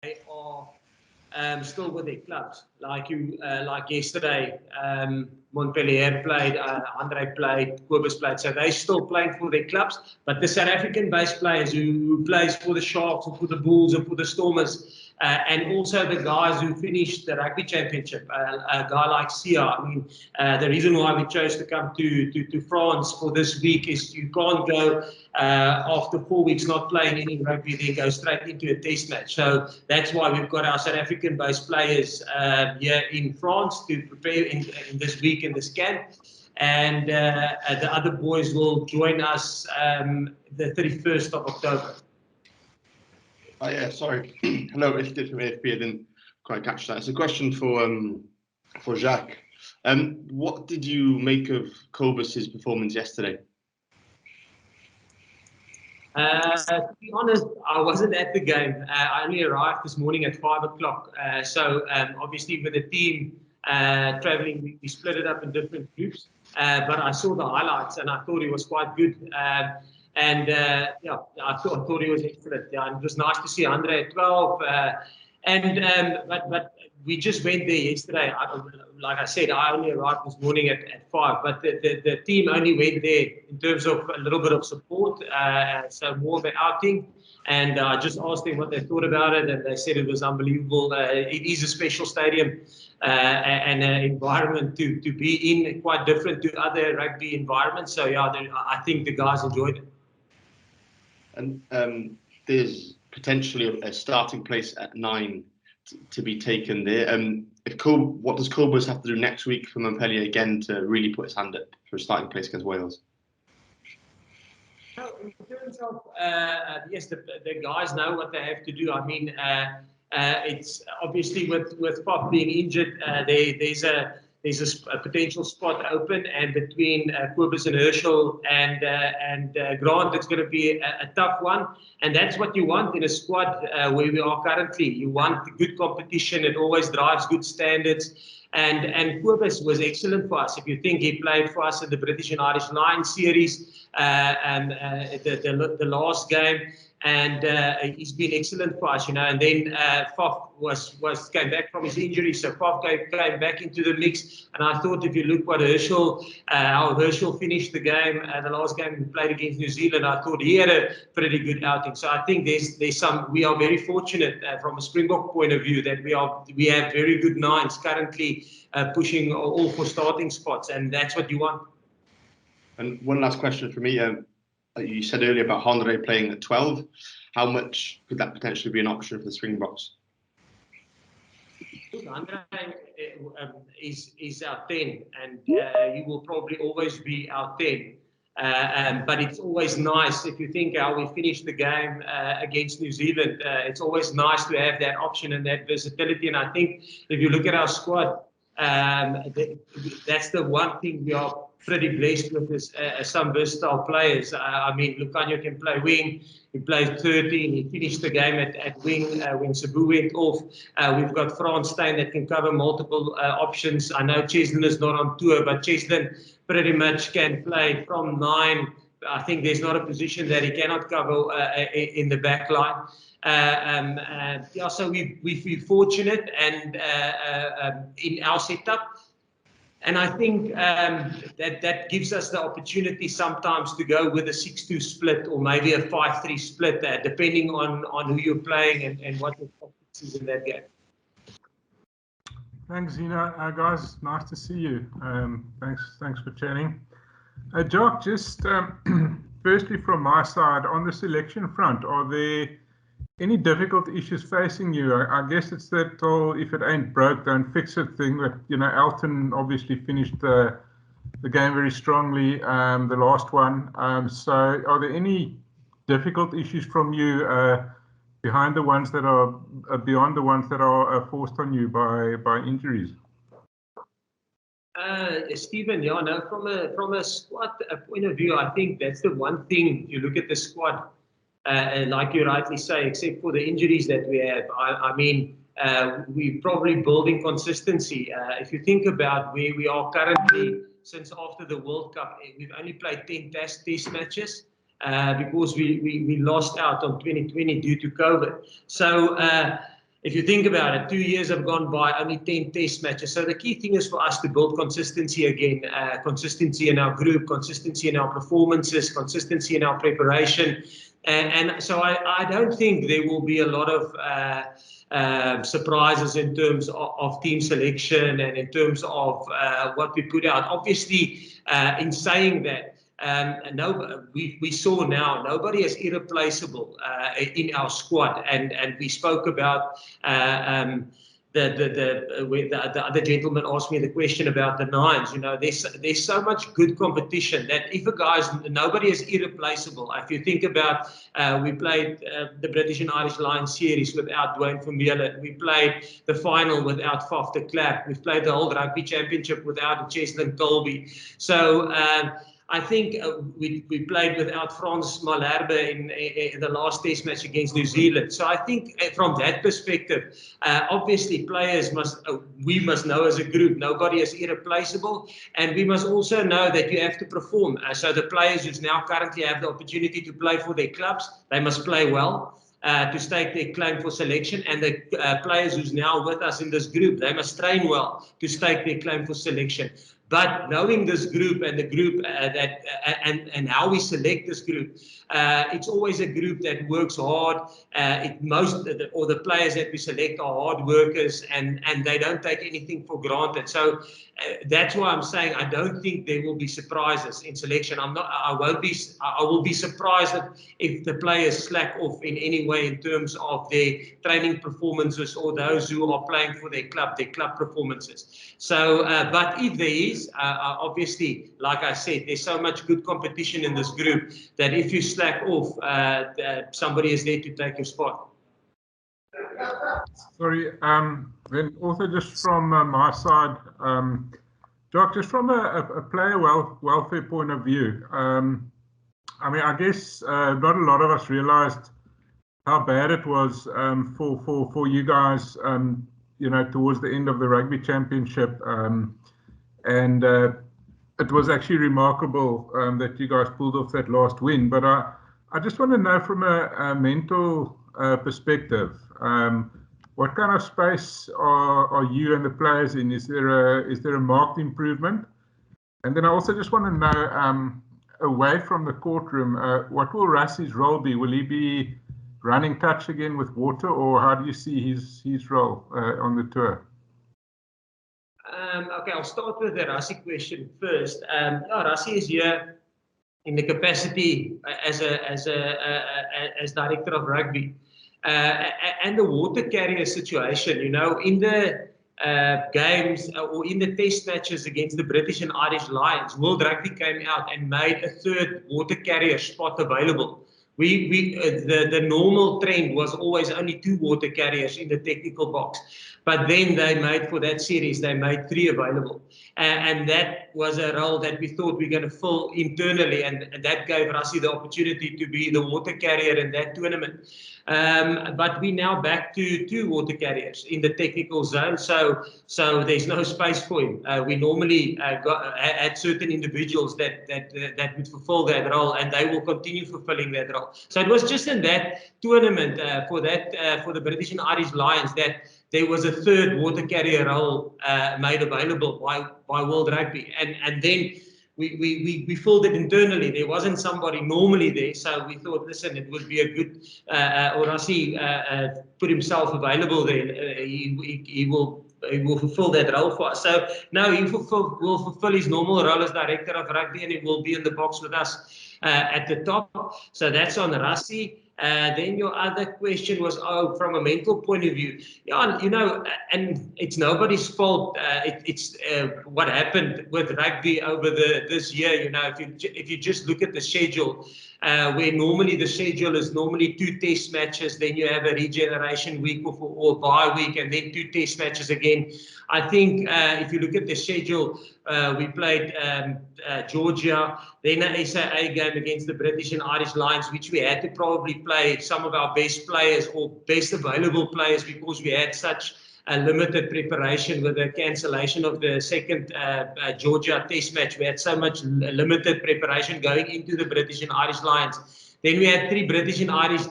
they are still with their clubs. Like yesterday, Montpellier played, Andre played, Kobus played, so they're still playing for their clubs. But the South African-based players who plays for the Sharks or for the Bulls or for the Stormers, and also the guys who finished the rugby championship, a guy like Sia. I mean, the reason why we chose to come to France for this week is you can't go after 4 weeks not playing any rugby, then go straight into a test match. So that's why we've got our South African-based players here in France to prepare in this week in this camp. And the other boys will join us the 31st of October. Oh yeah, sorry. Hello, it's Steve from AFP. I didn't quite catch that. It's a question for Jacques. What did you make of Kobus's performance yesterday? To be honest, I wasn't at the game. I only arrived this morning at 5 o'clock. So obviously with the team traveling, we split it up in different groups. But I saw the highlights and I thought it was quite good. Yeah, I thought he was excellent. Yeah, it was nice to see Andre at 12. But we just went there yesterday. Like I said, I only arrived this morning at 5. But the team only went there in terms of a little bit of support, so more of an outing. And I just asked them what they thought about it, and they said it was unbelievable. It is a special stadium and an environment to be in, quite different to other rugby environments. So yeah, I think the guys enjoyed it. And there's potentially a starting place at 9 to be taken there. What does Kobus have to do next week for Montpellier again to really put his hand up for a starting place against Wales? In terms of yes, the guys know what they have to do. I mean, it's obviously with Pop being injured, there's a potential spot open, and between Kobus and Herschel and Grant, it's going to be a tough one. And that's what you want in a squad where we are currently. You want good competition. It always drives good standards. And Kobus was excellent for us. If you think he played for us in the British and Irish Lions series, the last game, and he's been excellent for us, you know. And then Faf came back from his injury, so Faf came back into the mix. And I thought, if you look what how Herschel finished the game, the last game we played against New Zealand, I thought he had a pretty good outing. So I think we are very fortunate from a Springbok point of view that we have very good nines currently pushing all for starting spots, and that's what you want. And one last question for me. You said earlier about Andre playing at 12. How much could that potentially be an option for the Springboks? Andre is our 10, and he will probably always be our 10. But it's always nice, if you think how we finished the game against New Zealand, it's always nice to have that option and that versatility. And I think if you look at our squad, that's the one thing we are pretty blessed with, is some versatile players. I mean, Lucanio can play wing. He played 13. He finished the game at wing when Sabu went off. We've got Frans Steyn that can cover multiple options. I know Cheslin is not on tour, but Cheslin pretty much can play from 9. I think there's not a position that he cannot cover in the back line. Yeah, so we're fortunate and in our setup. And I think that gives us the opportunity sometimes to go with a 6-2 split or maybe a 5-3 split, depending on who you're playing and what the tactics is in that game. Thanks, Zina. Guys, nice to see you. Thanks for chatting. Jacques, just firstly from my side, on the selection front, are there any difficult issues facing you? I guess it's that whole "if it ain't broke, don't fix it" thing. That, you know, Elton obviously finished the game very strongly, the last one. So, are there any difficult issues from you beyond the ones that are forced on you by injuries? Stephen, yeah, no, from a squad point of view, I think that's the one thing. You look at the squad. And like you rightly say, except for the injuries that we have, I mean, we're probably building consistency. If you think about where we are currently, since after the World Cup, we've only played 10 test matches because we lost out on 2020 due to COVID. So if you think about it, 2 years have gone by, only 10 test matches. So the key thing is for us to build consistency again, consistency in our group, consistency in our performances, consistency in our preparation. And so I don't think there will be a lot of surprises in terms of team selection and in terms of what we put out. Obviously, in saying that, we saw now nobody is irreplaceable in our squad, and we spoke about the other gentleman asked me the question about the nines. You know, there's so much good competition that if a guy's nobody is irreplaceable. If you think about we played the British and Irish Lions series without Dwayne Vermeulen. We played the final without Faf de Klerk. We've played the whole rugby championship without Cheslin Colby. So I think we played without Frans Malherbe in the last test match against New Zealand. So I think from that perspective, obviously players we must know as a group, nobody is irreplaceable. And we must also know that you have to perform. So the players who now currently have the opportunity to play for their clubs, they must play well. To stake their claim for selection, and the players who's now with us in this group, they must train well to stake their claim for selection. But knowing this group and the group and how we select this group, it's always a group that works hard. The players that we select are hard workers, and they don't take anything for granted. So that's why I'm saying I don't think there will be surprises in selection. I will be surprised if the players slack off in any way in terms of their training performances or those who are playing for their club performances. So, but if there is, obviously, like I said, there's so much good competition in this group that if you slack off, somebody is there to take your spot. Sorry, then also just from my side, Jacques, just from a player welfare point of view, I mean, I guess not a lot of us realized how bad it was for you guys, you know, towards the end of the rugby championship, and it was actually remarkable that you guys pulled off that last win. But I just want to know from a mental perspective, what kind of space are you and the players in? Is there a marked improvement? And then I also just want to know, away from the courtroom, what will Rassie's role be? Will he be running touch again with Water, or how do you see his role on the tour? Okay, I'll start with the Rassie question first. Rassie is here in the capacity as director of rugby. And the water carrier situation, you know, in the games or in the test matches against the British and Irish Lions, World Rugby came out and made a third water carrier spot available. The normal trend was always only 2 water carriers in the technical box. But then they made, for that series, they made 3 available. And that was a role that we thought we were going to fill internally. And that gave Rassie the opportunity to be the water carrier in that tournament. But we're now back to 2 water carriers in the technical zone. So there's no space for him. We normally had certain individuals that would fulfill that role, and they will continue fulfilling that role. So it was just in that tournament for the British and Irish Lions that there was a third water carrier role made available by World Rugby, and then we filled it internally. There wasn't somebody normally there, so we thought, listen, it would be a good, or Rassie put himself available there. He will fulfill that role for us. So now he will fulfill his normal role as director of rugby, and he will be in the box with us at the top. So that's on Rassie. Then your other question was, from a mental point of view, yeah, you know, and it's nobody's fault. It's what happened with rugby over this year. You know, if you just look at the schedule, where normally the schedule is normally 2 test matches, then you have a regeneration week or bye week, and then 2 test matches again. I think if you look at the schedule, we played Georgia, then an SAA game against the British and Irish Lions, which we had to probably play some of our best players or best available players because we had such a limited preparation with the cancellation of the second Georgia test match. We had so much limited preparation going into the British and Irish Lions Then we had 3 British and Irish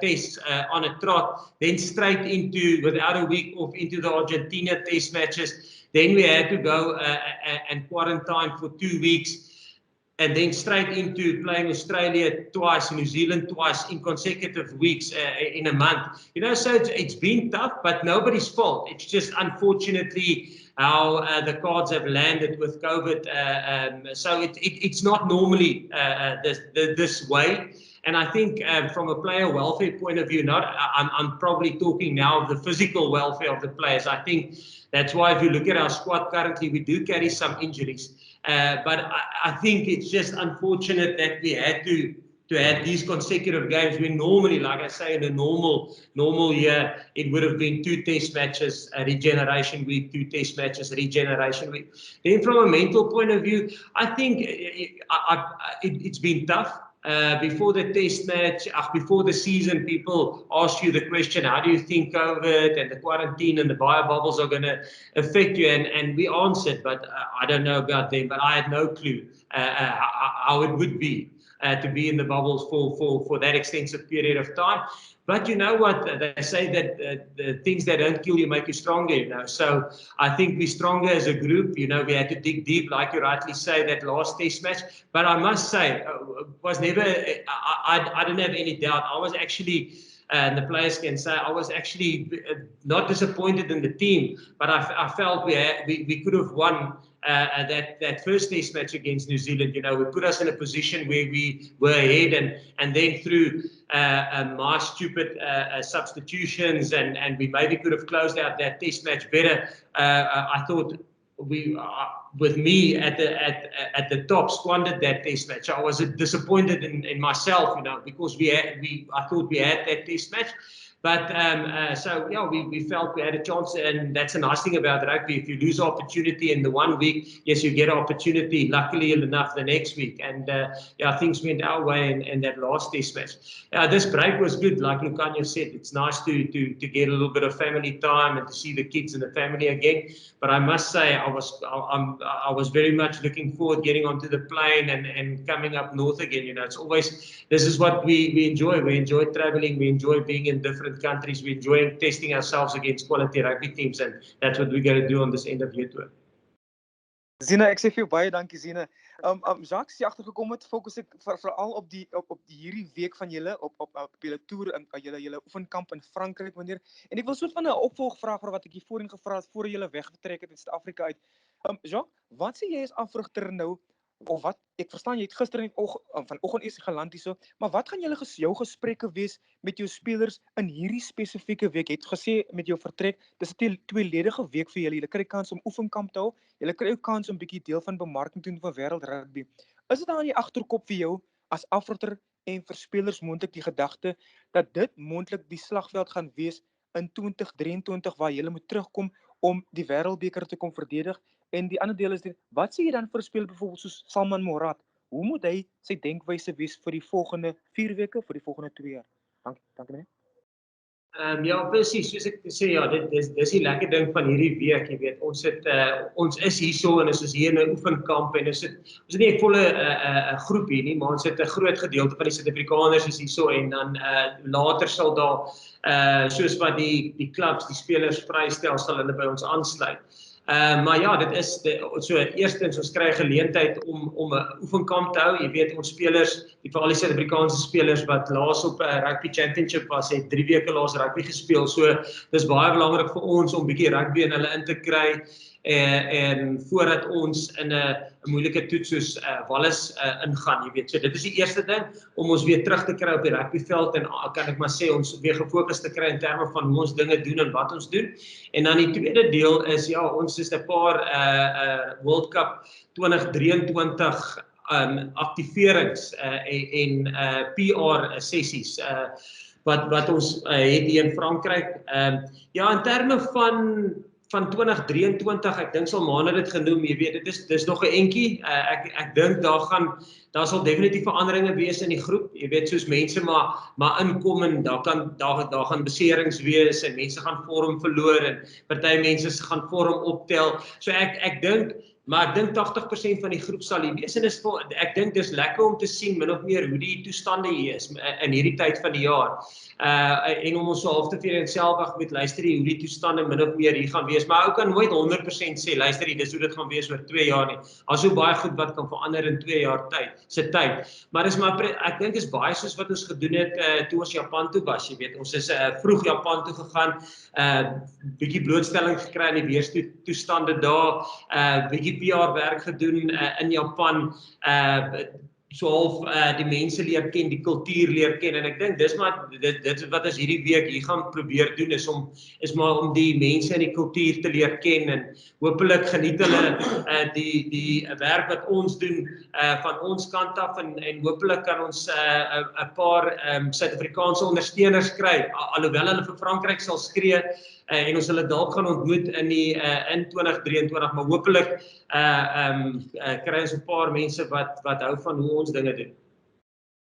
tests on a trot. Then straight into, without a week off, into the Argentina test matches. Then we had to go and quarantine for 2 weeks. And then straight into playing Australia twice, New Zealand twice in consecutive weeks in a month. You know, so it's been tough, but nobody's fault. It's just unfortunately how the cards have landed with COVID. So it's not normally this way. And I think from a player welfare point of view, I'm probably talking now of the physical welfare of the players. I think that's why if you look at our squad currently, we do carry some injuries. But I think it's just unfortunate that we had to have these consecutive games when normally, like I say, in a normal year, it would have been 2 test matches, a regeneration week, 2 test matches, regeneration week. Then from a mental point of view, I think it's been tough. Before the test match, before the season, people ask you the question, how do you think COVID and the quarantine and the bio bubbles are going to affect you? And we answered, but I don't know about them, but I had no clue how it would be to be in the bubbles for that extensive period of time. But you know what? They say that the things that don't kill you make you stronger, you know. So I think we're stronger as a group. You know, we had to dig deep, like you rightly say, that last test match. But I must say, was never, I didn't have any doubt. I was actually, and the players can say, I was actually not disappointed in the team, but I felt we could have won that first test match against New Zealand. You know, we put us in a position where we were ahead, and then through my stupid substitutions, and we maybe could have closed out that test match better. I thought we, with me at the top, squandered that test match. I was disappointed in myself, you know, because I thought we had that test match. But so yeah, we felt we had a chance, and that's a nice thing about rugby. If you lose opportunity in the 1 week, yes, you get opportunity. Luckily enough, the next week, and yeah, things went our way in that last test match. This break was good, like Lucanio said. It's nice to get a little bit of family time and to see the kids and the family again. But I must say, I was very much looking forward getting onto the plane and coming up north again. You know, it's always, this is what we enjoy. We enjoy traveling. We enjoy being in different countries. We enjoy testing ourselves against quality rugby teams, and that's what we're going to do on this end of year tour. Zina, ek sê vir jou baie dankie, Zina. Jacques, jy agtergekom het, fokus ek veral op hierdie week van julle op julle toer in julle oefenkamp in Frankryk wanneer. En ek wil soort van 'n opvolgvraag vir wat ek hier voorheen gevra het voor julle weggetrek het in Suid-Afrika uit. Jacques, wat sê jy as afrigter nou? Of wat, ek verstaan jy het gister vanoggend eers geland hierso, maar wat gaan jou gesprekke wees met jou spelers in hierdie spesifieke week? Jy het gesê met jou vertrek, dis 'n tweeledige week vir julle. Julle kry kans om oefenkamp te hou. Julle kry ook kans om 'n bietjie deel van bemarking te doen van wêreld rugby. Is dit dan in die agterkop vir jou as afrigter en vir spelers moontlik die gedagte dat dit moontlik die slagveld gaan wees in 2023 waar julle moet terugkom om die wêreldbeker te kom verdedig? En die ander deel is dit, wat sê jy dan vir 'n speler byvoorbeeld soos Salman Morat? Hoe moet hy sy denkwyse wees vir die volgende 4 weke, vir die volgende 2 jaar? Dankie meneer. Ja, presies, soos ek sê, ja, dis die lekker ding van hierdie week, jy weet, ons is hierso en ons is hier in 'n oefenkamp en ons het nie 'n volle groep hier nie, maar ons het 'n groot gedeelte van die Suid-Afrikaners is hierso en dan later sal daar soos wat die clubs, die spelers vrystel, sal hulle by ons aansluit. Maar ja, dit is so eerstens ons kry geleentheid om 'n oefenkamp te hou. Jy weet ons spelers, veral die Suid-Afrikaanse spelers wat laas op 'n rugby championship was, het 3 weke laas rugby gespeel. So dis baie belangrik vir ons om 'n bietjie rugby in hulle in te kry en voordat ons in 'n moeilike toets soos Wallis ingaan, jy weet. So dit is die eerste ding om ons weer terug te kry op die rugbyveld en kan ek maar sê ons weer gefokus te kry in terme van hoe ons dinge doen en wat ons doen. En dan die tweede deel is ja, ons is 'n paar World Cup 2023 aktiverings en PR sessies wat ons het hier in Frankryk. Ja, in terme van 2023, ek dink Salman het dit genoem, jy weet, dis nog 'n entjie. Ek dink daar sal definitief veranderinge wees in die groep. Jy weet, soos mense maar inkom en daar gaan beserings wees en mense gaan vorm verloor en party mense gaan vorm optel. So ek dink Maar ek dink 80% van die groep sal hier wees en ek dink dis lekker om te sien min of meer hoe die toestande hier is in hierdie tyd van die jaar. En om ons so half te vir selfwag met luister hoe die toestande min of meer hier gaan wees, maar ou kan nooit 100% sê luister dis hoe dit gaan wees oor 2 jaar nie. Daar's so baie goed wat kan verander in 2 jaar tyd. Maar dis maar ek dink is baie soos wat ons gedoen het toe ons Japan toe was, jy weet. Ons is vroeg Japan toe gegaan, bietjie blootstelling gekry aan die weerstoestande daar, bietjie PR werk gedoen in Japan, so half die mense leer ken, die kultuur leer ken, en ek dink dis maar dit wat ons hierdie week hier gaan probeer doen is maar om die mense en die kultuur te leer ken, en hopelik geniet hulle die werk wat ons doen van ons kant af, en hopelik kan ons 'n paar Suid-Afrikaanse ondersteuners kry, alhoewel hulle vir Frankryk sal skree, en ons hulle dalk gaan ontmoet in 2023, maar hopelik kry ons 'n paar mense wat hou van hoe ons dinge doen.